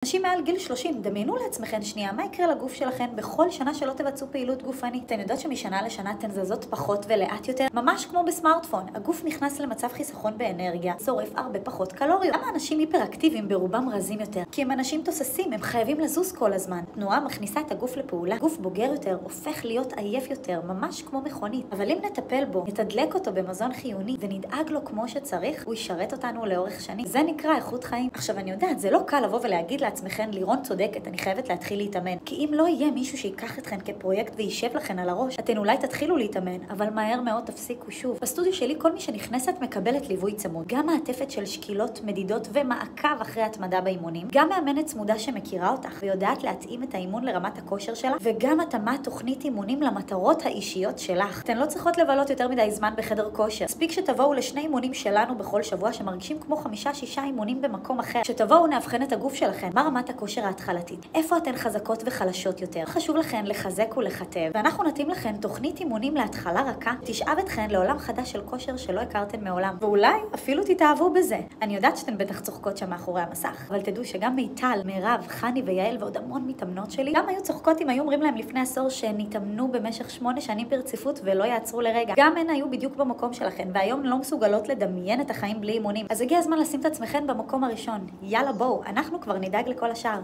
אנשים מעל גיל 30, דמיינו לעצמכם שנייה, מה יקרה לגוף שלכם בכל שנה שלא תבצעו פעילות גופנית? אתן יודעות שמשנה לשנה אתן זזות פחות ולאט יותר? ממש כמו בסמארטפון. הגוף נכנס למצב חיסכון באנרגיה, שורף הרבה פחות קלוריות. למה אנשים היפראקטיביים ברובם רזים יותר? כי הם אנשים תוססים, הם חייבים לזוז כל הזמן. תנועה מכניסה את הגוף לפעולה. גוף בוגר יותר הופך להיות עייף יותר, ממש כמו מכונית. אבל אם נטפל בו, נתדלק אותו במזון חיוני ונדאג לו כמו שצריך, הוא ישרת אותנו לאורך שנים. זה נקרא איכות חיים. עכשיו אני יודעת, זה לא קל לבוא ולהגיד לעצמכם, לירון צודקת, אני חייבת להתחיל להתאמן. כי אם לא יהיה מישהו שיקח אתכן כפרויקט וישב לכן על הראש, אתן אולי תתחילו להתאמן, אבל מהר מאוד תפסיקו שוב. בסטודיו שלי כל מי שנכנסת מקבלת ליווי צמוד. גם מעטפת של שקילות, מדידות ומעקב אחרי התמדה באימונים. גם מאמנת צמודה שמכירה אותך ויודעת להתאים את האימון לרמת הכושר שלה, וגם התאמת תוכנית אימונים למטרות האישיות שלך. אתן לא צריכות לבלות יותר מדי זמן בחדר כושר. מספיק שתבואו לשני אימונים שלנו בכל שבוע שמרגישים כמו 5-6 אימונים במקום אחר. שתבואו נאבחן את הגוף שלכם. מה רמת הכושר ההתחלתית? איפה אתן חזקות וחלשות יותר? חשוב לכן לחזק ולכתב, ואנחנו נתאים לכן תוכנית אימונים להתחלה רכה, תשאב אתכן לעולם חדש של כושר שלא הכרתן מעולם, ואולי אפילו תתאהבו בזה. אני יודעת שאתן בטח צוחקות שם מאחורי המסך, אבל תדעו שגם מיטל, מירב, חני ויעל ועוד המון מתאמנות שלי, גם היו צוחקות אם היו אומרים להם לפני עשור שהן התאמנו במשך 8 שנים ברציפות ולא יעצרו לרגע. גם הן היו בדיוק במקום שלכן, והיום לא מסוגלות לדמיין את החיים בלי אימונים. אז הגיע הזמן לשים את עצמכן במקום הראשון. יאללה בואו, אנחנו כבר נדאג לכל השאר.